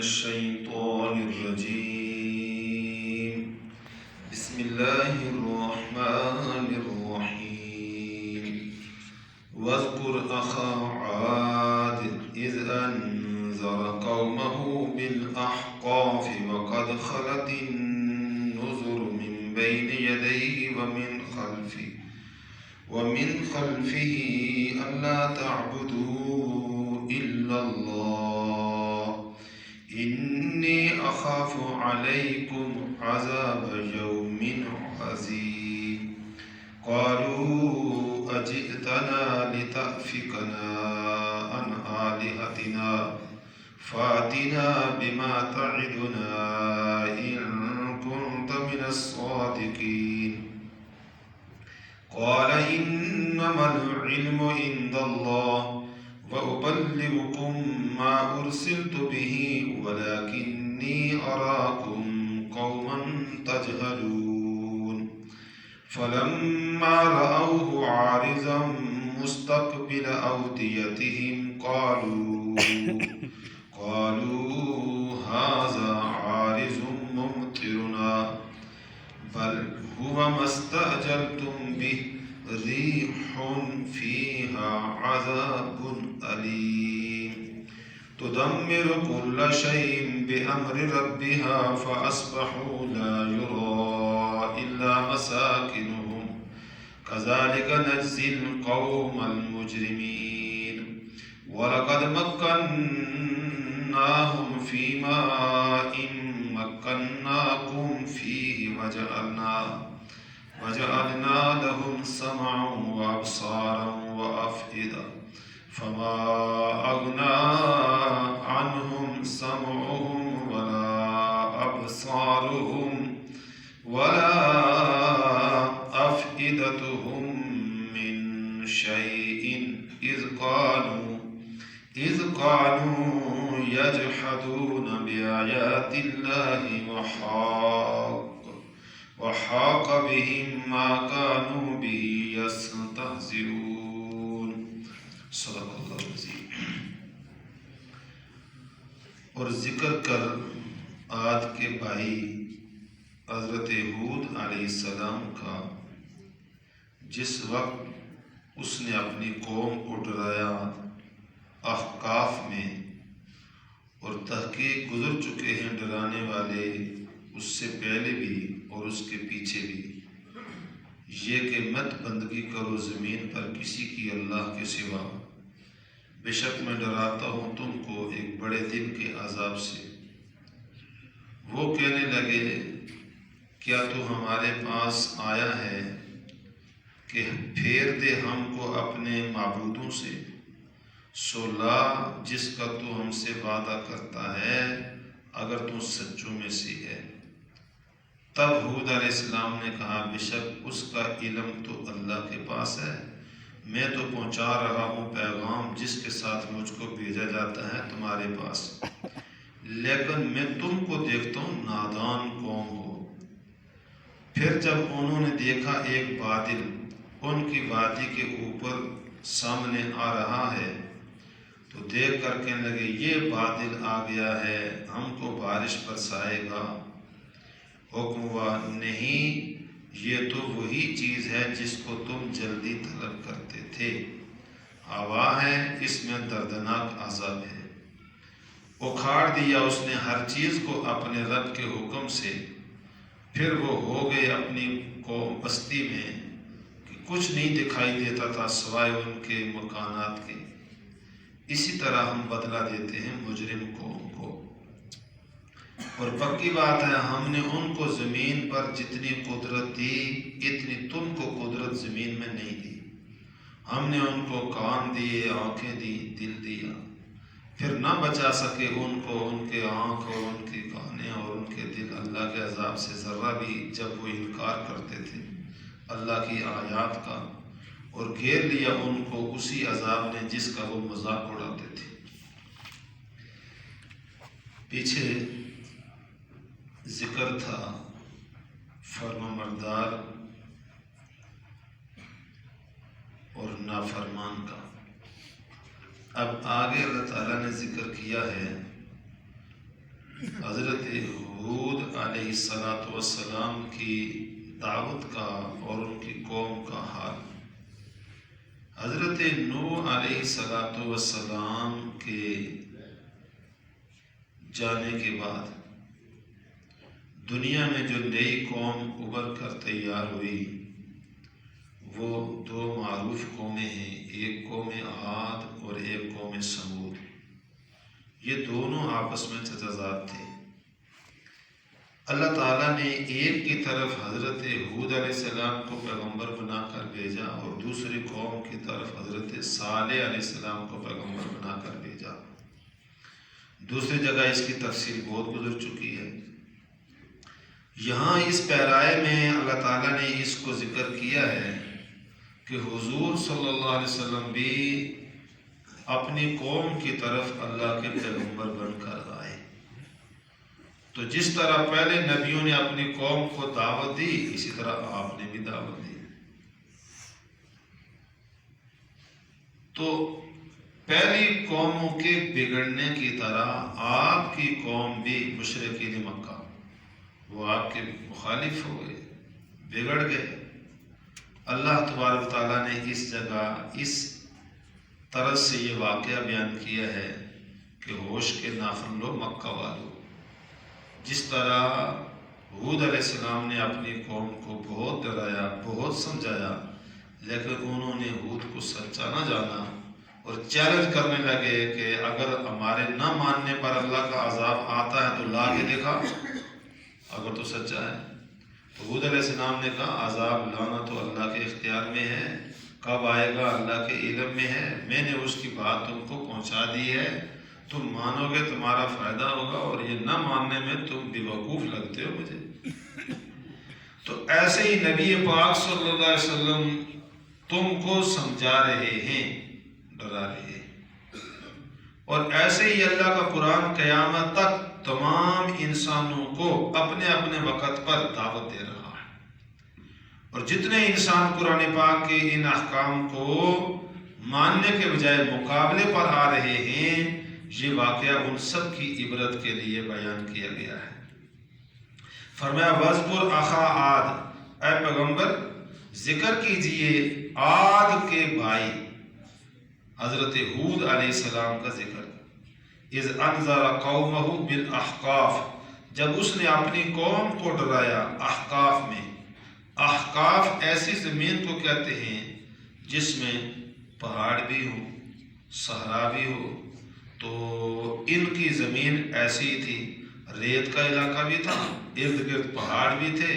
الشيطان الرجيم بسم الله الرحمن الرحيم واذكر أخا عاد إذ أنذر قومه بالأحقاف وقد خلت النذر من بين يديه ومن خلفه ألا تعبدوا إلا الله إني أخاف عليكم عذاب يوم عظيم قالوا أجئتنا لتأفكنا عن آلهتنا فأتنا بما تعدنا إن كنت من الصادقين قال إنما العلم عند الله وأبلغكم ما أرسلت به ولكني أراكم قوما تجهلون فلما رأوه عارضا مستقبل أوديتهم قالوا هذا عارض ممطرنا بل هو ما استعجلتم به ريح فيها عذاب أليم تدمر كل شيء بأمر ربها فأصبحوا لا يرى إلا مساكنهم كذلك نجزي القوم المجرمين ولقد مكناهم في ماء مكناكم فيه وجعلنا لهم سمعا وأبصارا وأفئدة فما أغنى عنهم سمعهم ولا أبصارهم ولا أفئدتهم من شيء إذ قالوا يجحدون بآيات الله وحاق بهم ما كانوا به يستهزئون صدق اللہ العظیم۔ اور ذکر کر عاد کے بھائی حضرت ہود علیہ السلام کا جس وقت اس نے اپنی قوم کو ڈرایا احقاف میں، اور تحقیق گزر چکے ہیں ڈرانے والے اس سے پہلے بھی اور اس کے پیچھے بھی، یہ کہ مت بندگی کرو زمین پر کسی کی اللہ کے سوا، بے شک میں ڈراتا ہوں تم کو ایک بڑے دن کے عذاب سے۔ وہ کہنے لگے کیا تو ہمارے پاس آیا ہے کہ پھیر دے ہم کو اپنے معبودوں سے، سو لا جس کا تو ہم سے وعدہ کرتا ہے اگر تو سچوں میں سے ہے۔ تب ہود علیہ السلام نے کہا بے شک اس کا علم تو اللہ کے پاس ہے، میں تو پہنچا رہا ہوں پیغام جس کے ساتھ مجھ کو بھیجا جاتا ہے تمہارے پاس، لیکن میں تم کو دیکھتا ہوں نادان قوم ہو۔ پھر جب انہوں نے دیکھا ایک بادل ان کی وادی کے اوپر سامنے آ رہا ہے تو دیکھ کر کہنے لگے یہ بادل آ گیا ہے، ہم کو بارش برسائے گا۔ حکم ہوا نہیں، یہ تو وہی چیز ہے جس کو تم جلدی طلب کرتے تھے، ہوا ہے اس میں دردناک عذاب ہے۔ اکھاڑ دیا اس نے ہر چیز کو اپنے رب کے حکم سے، پھر وہ ہو گئے اپنی قوم بستی میں کہ کچھ نہیں دکھائی دیتا تھا سوائے ان کے مکانات کے۔ اسی طرح ہم بدلہ دیتے ہیں مجرم قوم کو۔ اور پکی بات ہے ہم نے ان کو زمین پر جتنی قدرت دی اتنی تم کو قدرت زمین میں نہیں دی۔ ہم نے ان کو کان دیے، آنکھیں دی، دل دیا، پھر نہ بچا سکے ان کو ان کے آنکھ اور ان کے کانیں اور ان کے دل اللہ کے عذاب سے ذرہ بھی، جب وہ انکار کرتے تھے اللہ کی آیات کا، اور گھیر لیا ان کو اسی عذاب نے جس کا وہ مذاق اڑاتے تھے۔ پیچھے ذکر تھا فرمانبردار اور نافرمان کا۔ اب آگے اللہ تعالیٰ نے ذکر کیا ہے حضرت ہود علیہ السلام کی دعوت کا اور ان کی قوم کا حال، حضرت نوح علیہ السلام کے جانے کے بعد دنیا میں جو نئی قوم ابھر کر تیار ہوئی وہ دو معروف قومیں ہیں، ایک قوم عاد اور ایک قوم سمود۔ یہ دونوں آپس میں تضاد تھے۔ اللہ تعالیٰ نے ایک کی طرف حضرت ہود علیہ السلام کو پیغمبر بنا کر بھیجا اور دوسری قوم کی طرف حضرت صالح علیہ السلام کو پیغمبر بنا کر بھیجا۔ دوسری جگہ اس کی تفصیل بہت گزر چکی ہے۔ یہاں اس پیرائے میں اللہ تعالیٰ نے اس کو ذکر کیا ہے کہ حضور صلی اللہ علیہ وسلم بھی اپنی قوم کی طرف اللہ کے پیغمبر بن کر آئے۔ تو جس طرح پہلے نبیوں نے اپنی قوم کو دعوت دی، اسی طرح آپ نے بھی دعوت دی۔ تو پہلی قوموں کے بگڑنے کی طرح آپ کی قوم بھی مشرکین مکہ، وہ آپ کے مخالف ہو گئے، بگڑ گئے۔ اللہ تبارک تعالیٰ نے اس جگہ اس طرز سے یہ واقعہ بیان کیا ہے کہ ہوش کے ناخن لو مکہ والو۔ جس طرح ہود علیہ السلام نے اپنی قوم کو بہت ڈرایا، بہت سمجھایا، لیکن انہوں نے ہود کو سچا نہ جانا اور چیلنج کرنے لگے کہ اگر ہمارے نہ ماننے پر اللہ کا عذاب آتا ہے تو لا کے دکھا، اگر تو سچا ہے۔ تو ہود علیہ السلام نے کہا عذاب لانا تو اللہ کے اختیار میں ہے، کب آئے گا اللہ کے علم میں ہے، میں نے اس کی بات تم کو پہنچا دی ہے، تم مانو گے تمہارا فائدہ ہوگا اور یہ نہ ماننے میں تم بے وقوف لگتے ہو مجھے۔ تو ایسے ہی نبی پاک صلی اللہ علیہ وسلم تم کو سمجھا رہے ہیں، ڈرا رہے ہیں، اور ایسے ہی اللہ کا قرآن قیامت تک تمام انسانوں کو اپنے اپنے وقت پر دعوت دے رہا ہے، اور جتنے انسان قرآن پاک کے ان احکام کو ماننے کے بجائے مقابلے پر آ رہے ہیں، یہ واقعہ ان سب کی عبرت کے لیے بیان کیا گیا ہے۔ فرمایا وَاذْكُرْ أَخَا عَادٍ، اے پیغمبر ذکر کیجئے عاد کے بھائی حضرت ہود علیہ السلام کا ذکر۔ اذ انذر قومہ بالاحقاف، جب اس نے اپنی قوم کو ڈرایا احقاف میں۔ احقاف ایسی زمین کو کہتے ہیں جس میں پہاڑ بھی ہو، صحرا بھی ہو۔ تو ان کی زمین ایسی تھی، ریت کا علاقہ بھی تھا، ارد گرد پہاڑ بھی تھے۔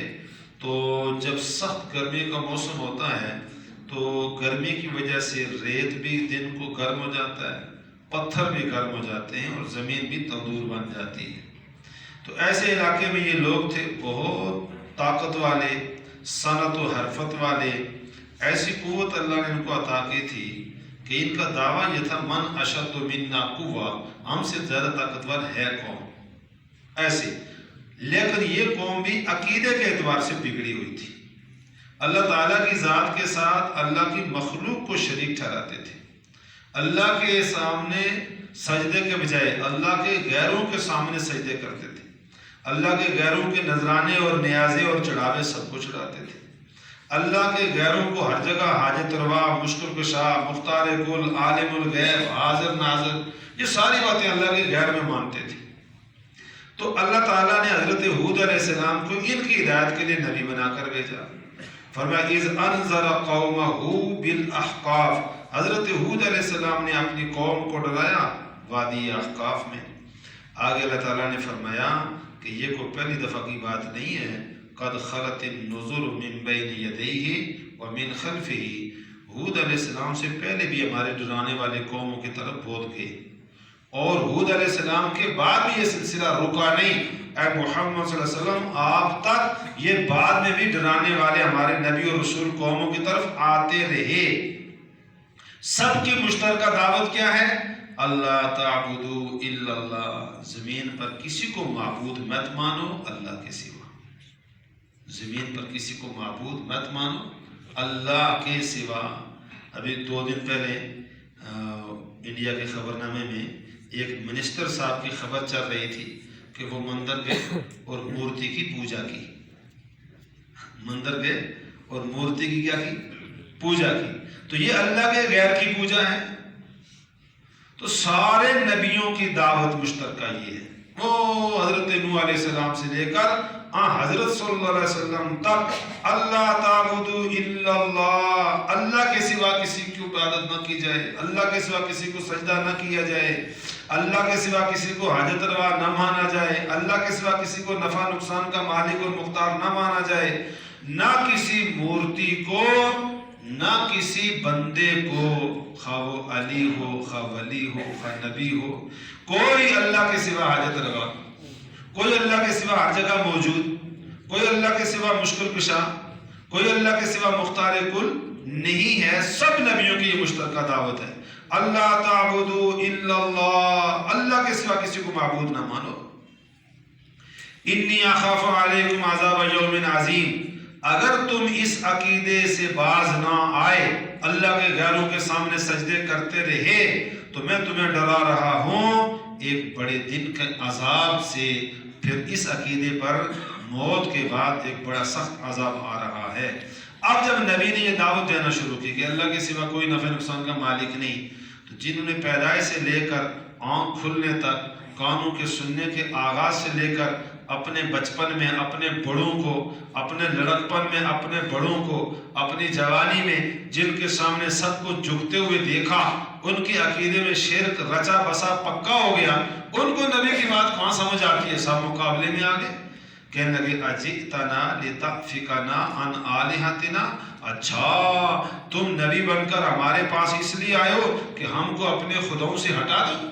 تو جب سخت گرمی کا موسم ہوتا ہے تو گرمی کی وجہ سے ریت بھی دن کو گرم ہو جاتا ہے، پتھر بھی گرم ہو جاتے ہیں اور زمین بھی تندور بن جاتی ہے۔ تو ایسے علاقے میں یہ لوگ تھے، بہت طاقت والے، صنعت و حرفت والے، ایسی قوت اللہ نے ان کو عطا کی تھی کہ ان کا دعویٰ یہ تھا من اشد منا قوہ، ہم سے زیادہ طاقتور ہے قوم ایسے۔ لیکن یہ قوم بھی عقیدے کے اعتبار سے بگڑی ہوئی تھی، اللہ تعالیٰ کی ذات کے ساتھ اللہ کی مخلوق کو شریک ٹھہراتے تھے، اللہ کے سامنے سجدے کے بجائے اللہ کے غیروں کے سامنے سجدے کرتے تھے، اللہ کے غیروں کے نذرانے اور نیازے اور چڑھاوے سب کو چڑھاتے تھے، اللہ کے غیروں کو ہر جگہ حاجت روا، مشکل کشا، مختار کل، عالم الغیب، حاضر ناظر، یہ ساری باتیں اللہ کے غیر میں مانتے تھے۔ تو اللہ تعالیٰ نے حضرت ہود علیہ السلام کو ان کی ہدایت کے لیے نبی بنا کر بھیجا۔ فرمایا اذ انذر قومہ بالاحقاف، حضرت ہود علیہ السلام نے اپنی قوم کو ڈرایا وادی احقاف میں۔ آگے اللہ تعالیٰ نے فرمایا کہ یہ کوئی پہلی دفعہ کی بات نہیں ہے، قد خلت النذر من بین یدیہ ومن خلفہ، ہود علیہ السلام سے پہلے بھی ہمارے ڈرانے والے قوموں کی طرف بہت گئے، اور ہود علیہ السلام کے بعد بھی یہ سلسلہ رکا نہیں۔ اے محمد صلی اللہ علیہ وسلم آپ تک یہ بعد میں بھی ڈرانے والے ہمارے نبی اور رسول قوموں کی طرف آتے رہے۔ سب کی مشترکہ دعوت کیا ہے؟ اللہ تعبدوا الا اللہ، زمین پر کسی کو معبود مت مانو اللہ کے سوا، زمین پر کسی کو معبود مت مانو اللہ کے سوا۔ ابھی 2 دن پہلے انڈیا کے خبر نامے میں ایک منسٹر صاحب کی خبر چل رہی تھی، کہ وہ مندر گئے اور مورتی کی پوجا کی، مندر گئے اور مورتی کی کیا کی؟ پوجا کی۔ تو یہ اللہ کے غیر کی پوجا ہے۔ تو سارے نبیوں کی دعوت مشترکہ یہ ہے، وہ حضرت نوح علیہ السلام سے لے کر حضرت صلی اللہ علیہ وسلم تک، اللہ تعبدوا الا اللہ، اللہ کے سوا کسی کی عبادت نہ کی جائے، اللہ کے سوا کسی کو سجدہ نہ کیا جائے، اللہ کے سوا کسی کو حاجت روا نہ مانا جائے، اللہ کے سوا کسی کو نفع نقصان کا مالک اور مختار نہ مانا جائے، نہ کسی مورتی کو، نہ کسی بندے کو، خواہ وہ علی ہو، خواہ ولی ہو، خواہ نبی ہو، کوئی اللہ کے سوا حاجت روا، کوئی اللہ کے سوا ہر جگہ موجود، کوئی اللہ کے سوا مشکل کشا، کوئی اللہ کے سوا مختار کل نہیں ہے۔ سب نبیوں کی یہ مشترکہ دعوت ہے، اللہ تعبدوا الا اللہ، اللہ کے سوا کسی کو معبود نہ مانو۔ انی اخاف علیکم عذاب یوم عظیم، اگر تم اس عقیدے سے باز نہ آئے، اللہ کے غیروں کے سامنے سجدے کرتے رہے، تو میں تمہیں ڈرا رہا ہوں ایک بڑے دن کے عذاب سے۔ پھر اس عقیدے پر موت کے بعد ایک بڑا سخت عذاب آ رہا ہے۔ اب جب نبی نے یہ دعوت دینا شروع کی کہ اللہ کے سوا کوئی نفع نقصان کا مالک نہیں، تو جنہوں نے پیدائش سے لے کر آنکھ کھلنے تک، کانوں کے سننے کے آغاز سے لے کر اپنے بچپن میں اپنے بڑوں کو، اپنے لڑکپن میں اپنے بڑوں کو، اپنی جوانی میں جن کے سامنے سب کو جھکتے ہوئے دیکھا، ان کے عقیدے میں شرک رچا بسا پکا ہو گیا، ان کو نبی کی بات کہاں سمجھ آتی ہے؟ سب مقابلے میں آ گئے، کہنے لگے اجئتنا لتأفکنا عن آلہتنا، اچھا تم نبی بن کر ہمارے پاس اس لیے آئے ہو کہ ہم کو اپنے خداؤں سے ہٹا دو،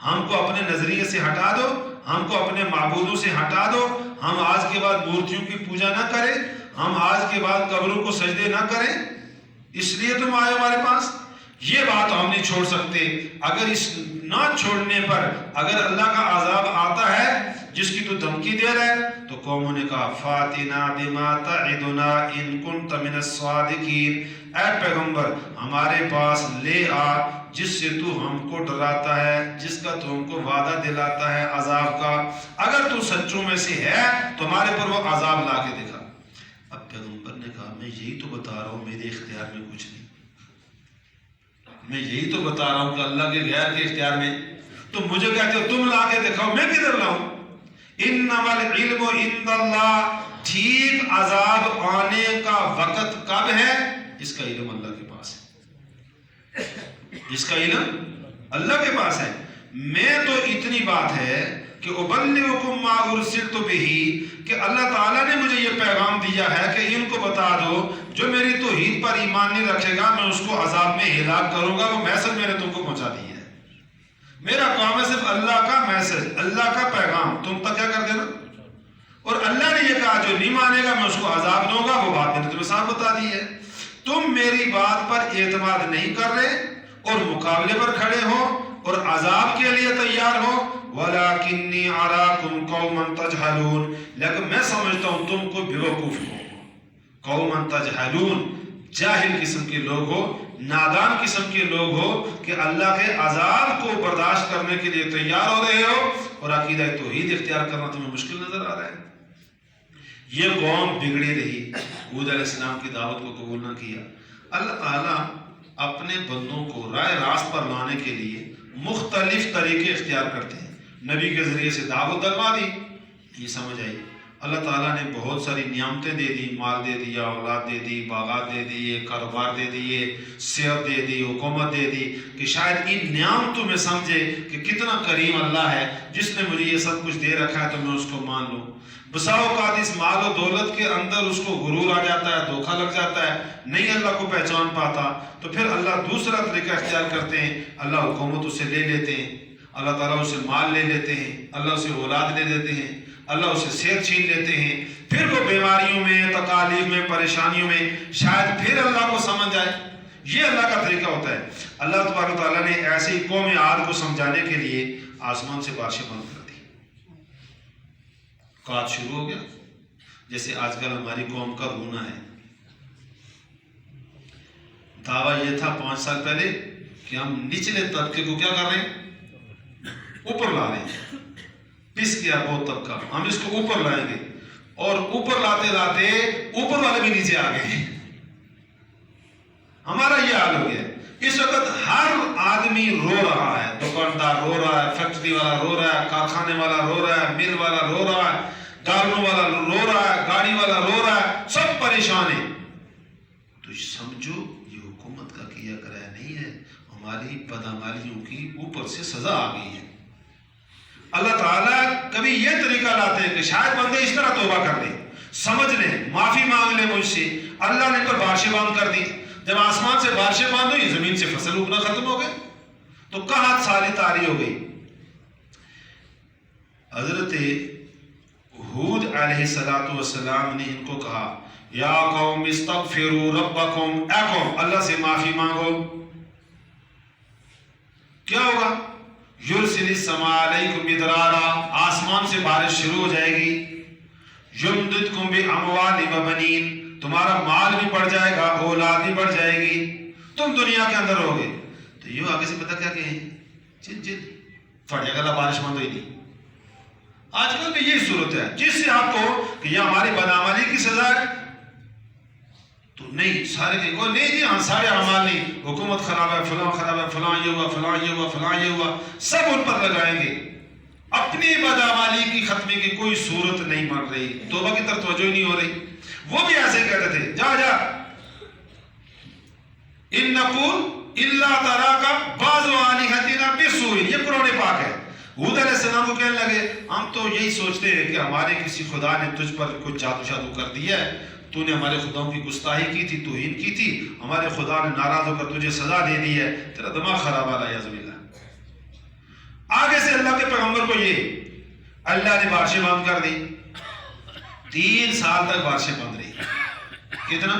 ہم کو اپنے نظریے سے ہٹا دو، ہم کو اپنے معبودوں سے ہٹا دو، ہم آج کے بعد مورتیوں کی پوجا نہ کریں، ہم آج کے بعد قبروں کو سجدے نہ کریں، اس لیے تم آئے ہمارے پاس؟ یہ بات ہم نہیں چھوڑ سکتے۔ اگر اس نہ چھوڑنے پر اگر اللہ کا عذاب آتا ہے جس کی تو دھمکی دے رہا ہے، تو قوموں نے کہا فاتنا بما تعدنا ان کنت من الصادقین، اے پیغمبر ہمارے پاس لے آ جس سے تو ہم کو ڈراتا ہے، جس کا تو ہم کو وعدہ دلاتا ہے عذاب کا، اگر تو سچوں میں سے ہے تو ہمارے پر وہ عذاب لا کے دکھا۔ اب پیغمبر نے کہا میں یہی تو بتا رہا ہوں، میرے اختیار میں کچھ نہیں، میں یہی تو بتا رہا ہوں کہ اللہ کے غیر کے اختیار میں، تم مجھے کہتے ہو تم لا کے دکھاؤ، میں کدھر لاؤں؟ انما العلم عند اللہ، ٹھیک عذاب آنے کا وقت کب ہے اس کا علم اللہ کے پاس ہے، اس کا علم اللہ کے پاس ہے۔ میں تو اتنی بات ہے کہ ابلغکم ما ارسلت بہ، کہ اللہ تعالیٰ نے مجھے یہ پیغام دیا ہے کہ ان کو بتا دو جو میری توحید پر ایمان نہیں رکھے گا میں اس کو عذاب میں ہلاک کروں گا، وہ میسج میں نے تم کو پہنچا دی ہے، میرا کام ہے صرف اللہ کا میسج، اللہ کا پیغام تم تک کیا کر دینا، اور اللہ نے یہ کہا جو نہیں مانے گا میں اس کو عذاب دوں گا، وہ بات میں نے تمہیں صاف بتا دی ہے۔ تم میری بات پر اعتماد نہیں کر رہے اور مقابلے پر کھڑے ہو اور عذاب کے لیے تیار ہو، وَلَكِنِّي أَرَاكُمْ قَوْمًا تَجْهَلُونَ، لیکن میں سمجھتا ہوں تم کو بیوقوف ہو، قوماً تجہلون، جاہل قسم کے لوگ ہو، نادان قسم کے لوگ ہو کہ اللہ کے عذاب کو برداشت کرنے کے لیے تیار ہو رہے ہو اور عقیدہ توحید اختیار کرنا تمہیں مشکل نظر آ رہا ہے۔ یہ قوم بگڑی رہی، ہود علیہ السلام کی دعوت کو قبول نہ کیا۔ اللہ تعالیٰ اپنے بندوں کو راہ راست پر لانے کے لیے مختلف طریقے اختیار کرتے ہیں۔ نبی کے ذریعے سے دعوت دلوا دی، یہ سمجھ آئی۔ اللہ تعالیٰ نے بہت ساری نعمتیں دے دی، مال دے دیا، اولاد دے دی، باغات دے دیے، کاروبار دے دیے، صحت دے دی، حکومت دے دی، کہ شاید ان نعمتوں میں سمجھے کہ کتنا کریم اللہ ہے جس نے مجھے یہ سب کچھ دے رکھا ہے تو میں اس کو مان لوں۔ بسا اوقات اس مال و دولت کے اندر اس کو غرور آ جاتا ہے، دھوکہ لگ جاتا ہے، نہیں اللہ کو پہچان پاتا، تو پھر اللہ دوسرا طریقہ اختیار کرتے ہیں، اللہ حکومت اسے لے لیتے ہیں، اللہ تعالیٰ اسے مال لے لیتے ہیں، اللہ اسے اولاد لے لیتے ہیں، اللہ اسے صحت چھین لیتے ہیں، پھر وہ بیماریوں میں، تکالیف میں، پریشانیوں میں شاید پھر اللہ کو سمجھ آئے۔ یہ اللہ کا طریقہ ہوتا ہے۔ اللہ تبارک و تعالیٰ نے ایسے ہی قوم عاد کو سمجھانے کے لیے آسمان سے بارشیں بند کر دی، قحط شروع ہو گیا، جیسے آج کل ہماری قوم کا رونا ہے۔ دعویٰ یہ تھا 5 سال پہلے کہ ہم نچلے طبقے کو کیا کر رہے ہیں؟ اوپر لا رہے ہیں، پس گیا بہت طبقہ، ہم اس کو اوپر لائیں گے، اور اوپر لاتے لاتے اوپر والے بھی نیچے آ گئے. ہمارا یہ حال ہو گیا. اس وقت ہر آدمی رو رہا ہے، دکاندار رو رہا ہے، فیکٹری والا رو رہا ہے، کارخانے والا رو رہا ہے، مل والا رو رہا ہے، گارنوں والا رو رہا ہے، گاڑی والا رو رہا ہے، سب پریشان ہیں. تو سمجھو یہ حکومت کا کیا کرایا نہیں ہے، ہماری بدعمالیوں کی اوپر سے سزا آ گئی ہے. اللہ تعالیٰ کبھی یہ طریقہ لاتے ہیں کہ شاید بندے اس طرح توبہ کر لیں، سمجھ لیں، معافی مانگ لیں مجھ سے. اللہ نے ان پر بارشیں بند کر دی. جب آسمان سے بارشیں بند ہوئی، زمین سے فصل اگنا ختم ہو گئے، تو قحط سالی طاری ہو گئی. حضرت ہود علیہ السلام نے ان کو کہا یا قوم استغفروا ربکم، اے قوم اللہ سے معافی مانگو. کیا ہوگا؟ یرسل السماء علیکم مدرارا، آسمان سے بارش شروع ہو جائے گی. یمددکم باموال وبنین، تمہارا مال بھی بڑھ جائے گا، اولاد بھی بڑھ جائے گی، تم دنیا کے اندر رہو گے. تو یہ آگے سے پتہ کیا کہیں، جد جد پڑ جائے گا، اللہ بارش بند ہوئی نہیں. آج کل بھی یہی صورت ہے، جس سے آپ کو کہ یہ ہماری بدعمالی کی سزا ہے، تو نہیں سارے کہ کوئی نہیں جی ہاں سارے اعمال نہیں، حکومت خراب ہے، فلاں خراب ہے، فلاں یہ ہوا، فلاں یہ ہوا، فلاں یہ ہوا، سب ان پر لگائیں گے. اپنی بدعمالی کی ختمے کی کوئی صورت نہیں بن رہی، توبہ کی طرف توجہ ہی نہیں ہو رہی. وہ بھی ایسے کہتے تھے جا جا ان نقول الا تراک بعض آلہتنا بسوء، یہ قرآن پاک ہے. حود علیہ السلام کو کہنے لگے ہم تو یہی سوچتے ہیں کہ ہمارے کسی خدا نے تجھ پر کچھ جادو شادو کر دیا ہے، تو نے ہمارے خداؤں کی گستاخی کی تھی، توہین کی تھی، ہمارے خدا نے ناراض ہو کر تجھے سزا دے دی ہے، تیرا دماغ خراب آ رہا ہے. عزب اللہ. آگے سے اللہ کے پیغمبر کو یہ اللہ نے بارشیں بند کر دی. 3 سال تک بارشیں بند رہی. کتنا؟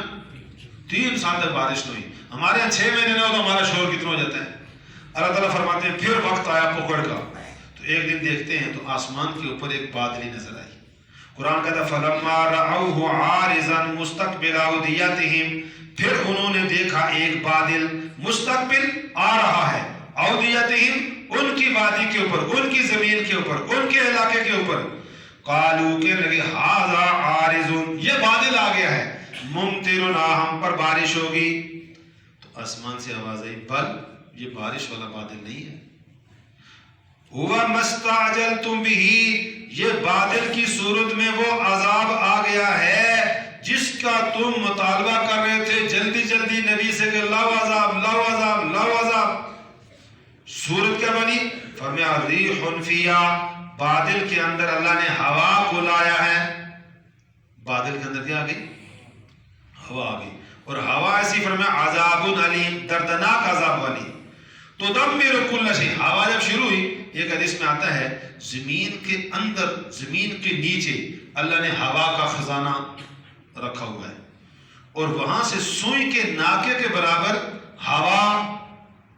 3 سال تک بارش نہیں ہوئی. ہمارے یہاں 6 مہینے نہ ہو تو ہمارا شور کتنا ہو جاتا ہے. اللہ تعالیٰ فرماتے ہیں پھر وقت آیا پکڑ کا. تو ایک دن دیکھتے ہیں تو آسمان کے اوپر ایک بادلی نظر آئی. قرآن کہتا ہے فَلَمَّا رَأَوْهُ عَارِضًا مُسْتَقْبِلَ أَوْدِيَتِهِمْ، پھر انہوں نے دیکھا ایک بادل مستقبل آ رہا ہے، اودیتہم ان کی وادی کے اوپر، ان کی زمین کے اوپر، ان کے علاقے کے اوپر. قالوا کہنے لگے ھذا عارض، یہ بادل آ گیا ہے، ممطرنا ہم پر بارش ہوگی. تو آسمان سے آواز آئی بل یہ بارش والا بادل نہیں ہے. ہوا مستعجلتم بہ، یہ بادل کی صورت میں وہ عذاب آ گیا ہے جس کا تم مطالبہ کر رہے تھے جلدی جلدی نبی سے کہ لاؤ عذاب لاؤ عذاب لاؤ عذاب. صورت کیا بنی؟ فرمایا ریح فیہا، بادل کے اندر اللہ نے ہوا کو لایا ہے. بادل کے اندر کیا آ گئی؟ ہوا آ گئی. اور ہوا ایسی فرمایا عذاب علیم، دردناک عذاب والی. تو دمر کل شیء، ہوا جب شروع ہوئی، ایک حدیث میں آتا ہے زمین کے اندر زمین کے نیچے اللہ نے ہوا کا خزانہ رکھا ہوا ہے، اور وہاں سے سوئی کے ناکے کے برابر ہوا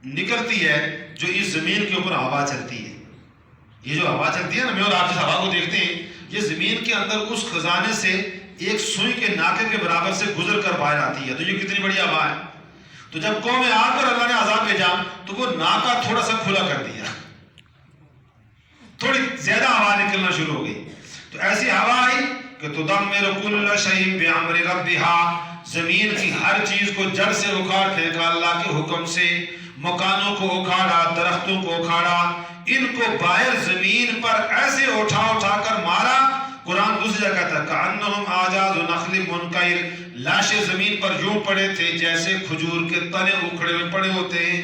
نکلتی ہے جو اس زمین کے اوپر ہوا چلتی ہے. یہ جو ہوا چلتی ہے نا، میں اور آپ جس ہوا کو دیکھتے ہیں، یہ زمین کے اندر اس خزانے سے ایک سوئی کے ناکے کے برابر سے گزر کر باہر آتی ہے. تو یہ کتنی بڑی ہوا ہے. تو جب قوم عاد پر اللہ نے عذاب بھیجا تو وہ ناکا تھوڑا سا کھلا کر دیا، تھوڑی زیادہ ہوا نکلنا شروع ہو گئی. تو ایسی ہوا آئی کہ تدمر کل شیء بامر ربها، زمین کی ہر چیز کو جڑ سے اکھاڑ پھینکا اللہ کے حکم سے. مکانوں کو اکھاڑا، درختوں کو اکھاڑا، ان کو باہر زمین پر ایسے اٹھا اٹھا کر مارا. قرآن دوسری جگہ کہتا ہے کأنہم اعجاز نخل منقعر، لاشیں زمین پر یوں پڑے تھے جیسے کھجور کے تنے اکھڑے ہوئے پڑے ہوتے ہیں.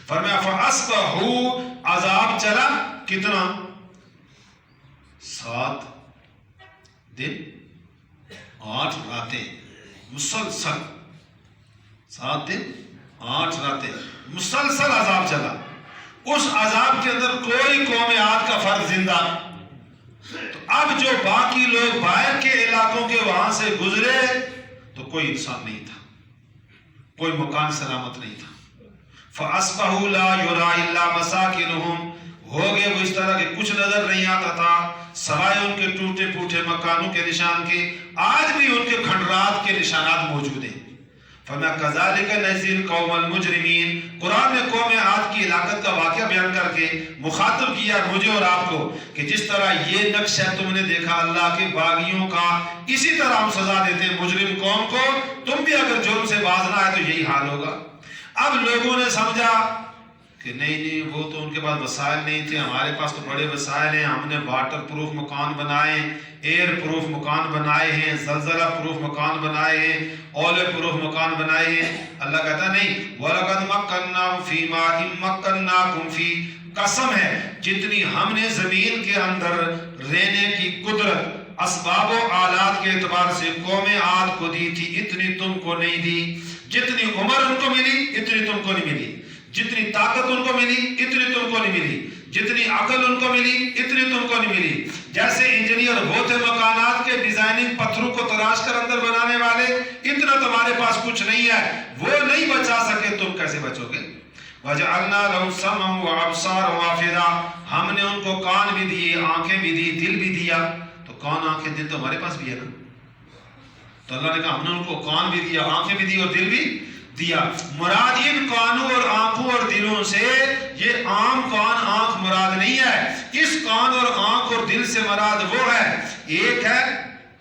فرمایا فاصبحوا، عذاب چلا کتنا؟ 7 دن 8 راتیں مسلسل. 7 دن 8 راتیں مسلسل عذاب چلا. اس عذاب کے اندر کوئی قوم عاد کا فرد زندہ. تو اب جو باقی لوگ باہر کے علاقوں کے وہاں سے گزرے تو کوئی انسان نہیں تھا، کوئی مکان سلامت نہیں تھا. فَأَصْبَحُوا لَا يُرَىٰ إِلَّا مَسَاكِنُهُمْ، ہو گئے وہ اس طرح کہ کچھ نظر نہیں آتا تھا سوائے ان کے ٹوٹے پھوٹے مکانوں کے نشان کے. آج بھی ان کے کھنڈرات کے نشانات موجود ہیں. فرمایا کذالک نجزی القوم المجرمین. قرآن نے قوم عاد کی ہلاکت کا واقعہ بیان کر کے مخاطب کیا مجھے اور آپ کو کہ جس طرح یہ نقش ہے تم نے دیکھا اللہ کے باغیوں کا، اسی طرح ہم سزا دیتے ہیں مجرم قوم کو. تم بھی اگر جرم سے باز نہ آئے تو یہی حال ہوگا. اب لوگوں نے سمجھا کہ نہیں وہ تو ان کے پاس وسائل نہیں تھے، ہمارے پاس تو بڑے وسائل ہیں، ہم نے واٹر پروف مکان بنائے، ایئر پروف مکان بنائے ہیں، زلزلہ پروف مکان بنائے ہیں، اولے پروف مکان بنائے ہیں. اللہ کہتا نہیں وَلَقَدْ مَكَّنَّاهُمْ فِي مَا إِن مَّكَّنَّاكُمْ فِي، قسم ہے جتنی ہم نے زمین کے اندر رہنے کی قدرت اسباب و آلات کے اعتبار سے قوم عاد کو دی تھی اتنی تم کو نہیں دی. جتنی عمر ان کو ملی اتنی تم کو نہیں ملی، جتنی طاقت ان کو ملی اتنی تم کو نہیں ملی، جتنی عقل ان کو ملی اتنی تم کو نہیں ملی. جیسے انجینئر وہ تھے مکانات کے ڈیزائننگ پتھروں کو تراش کر اندر بنانے والے، اتنا تمہارے پاس کچھ نہیں ہے، وہ نہیں بچا سکے، تم کیسے بچو گے؟ وَجَعَلْنَا لَهُمْ سَمْعًا وَأَبْصَارًا وَأَفْئِدَةً، ہم نے ان کو کان بھی دیے، آنکھیں بھی دی، دل بھی دیا. تو کان آنکھیں دل تو ہمارے پاس بھی ہے نا. تو اللہ نے کہا ہم نے ان کو کان بھی دیا، آنکھیں بھی دی اور دل بھی دیا. مراد ان کانوں اور آنکھوں اور دلوں سے یہ عام کان آنکھ مراد نہیں ہے. اس کان اور آنکھ اور دل سے مراد وہ ہے، ایک ہے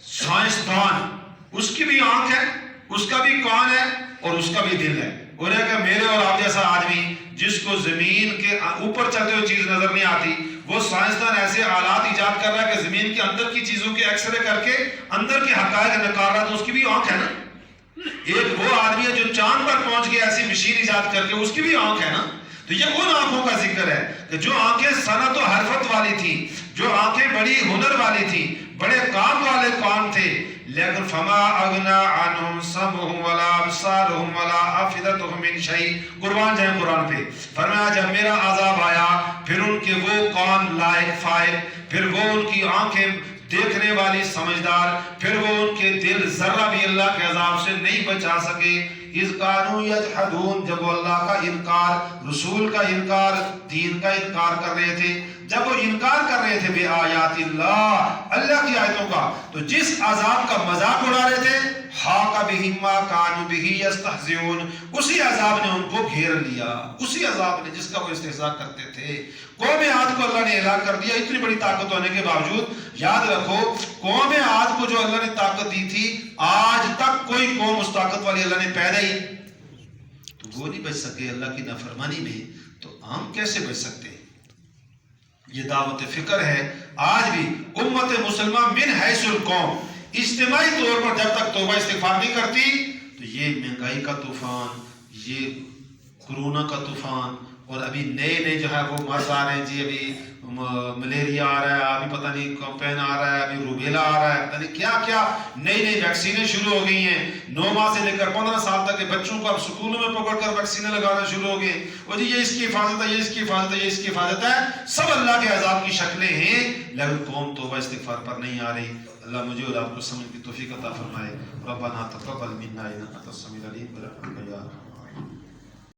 سائنسدان، اس کی بھی آنکھ ہے، اس کا بھی کان ہے اور اس کا بھی دل ہے. اور کہ میرے اور آپ جیسا آدمی جس کو زمین کے اوپر چلتے ہوئے چیز نظر نہیں آتی، وہ سائنسدان ایسے آلات ایجاد کر رہا ہے کہ زمین کے اندر کی چیزوں کے ایکس رے کر کے اندر کے حقائق نکال رہا ہے، تو اس کی بھی آنکھ ہے نا. ایک وہ آدمی ہے جو چاند پر پہنچ گیا ایسی مشین ایجاد کر کے، اس کی بھی آنکھ ہے نا. تو یہ ان آنکھوں کا ذکر ہے کہ جو آنکھیں صنعت و حرفت والی تھی، جو آنکھیں بڑی ہنر والی تھی، بڑے کام والے کام تھے. لیکن فما اغنا عنہم سمعہم ولا ابصارہم ولا افئدتہم من شیء. قربان جائیں قرآن پہ. فرمایا جب میرا عذاب آیا پھر ان کے وہ کان لائق فائق، پھر وہ ان کی آنکھیں دیکھنے والی سمجھدار، پھر وہ ان کے دل ذرہ بھی اللہ کے عذاب سے نہیں بچا سکے. اذ کانوا یجحدون، جب وہ اللہ کا انکار، رسول کا انکار، دین کا انکار کر رہے تھے، جب وہ انکار کر رہے تھے بے آیات اللہ، اللہ کی آیتوں کا، تو جس عذاب کا مذاق اڑا رہے تھے حاق بہم ما کانوا بہ یستہزئون، اسی عذاب نے ان کو گھیر لیا، اسی عذاب نے جس کا وہ استہزاء کرتے تھے. قوم عاد کو اللہ نے ہلاک کر دیا اتنی بڑی طاقت ہونے کے باوجود. یاد رکھو قوم عاد کو جو اللہ نے طاقت دی تھی، آج تک کوئی قوم اس طاقت والی اللہ نے پیدا ہی تو وہ نہیں بچ سکے اللہ کی نافرمانی میں، تو ہم کیسے بچ سکتے ہیں؟ یہ دعوت فکر ہے. آج بھی امت مسلمہ من حیث القوم اجتماعی طور پر جب تک توبہ استغفار نہیں کرتی تو یہ مہنگائی کا طوفان، یہ کورونا کا طوفان، اور ابھی نئے جو ہے وہ مرض آ رہے ہیں جی، ابھی ملیریا آ رہا ہے، ابھی پتہ نہیں کمپین آ رہا ہے، ابھی روبیلا آ رہا ہے، پتہ نہیں کیا کیا نئی ویکسینیں شروع ہو گئی ہیں. 9 ماہ سے لے کر 15 سال تک کے بچوں کو اب سکولوں میں پکڑ کر ویکسینیں لگانا شروع ہو گئے. وہ جی یہ اس کی حفاظت ہے، یہ اس کی حفاظت ہے، یہ اس کی حفاظت ہے. سب اللہ کے عذاب کی شکلیں ہیں، لیکن قوم توبہ استغفار پر نہیں آ رہی. اللہ مجھے اور آپ کو سمجھ کی توفیق عطا فرمائے. ربنا تقبل منا انک انت السمیع العلیم برحمتک یا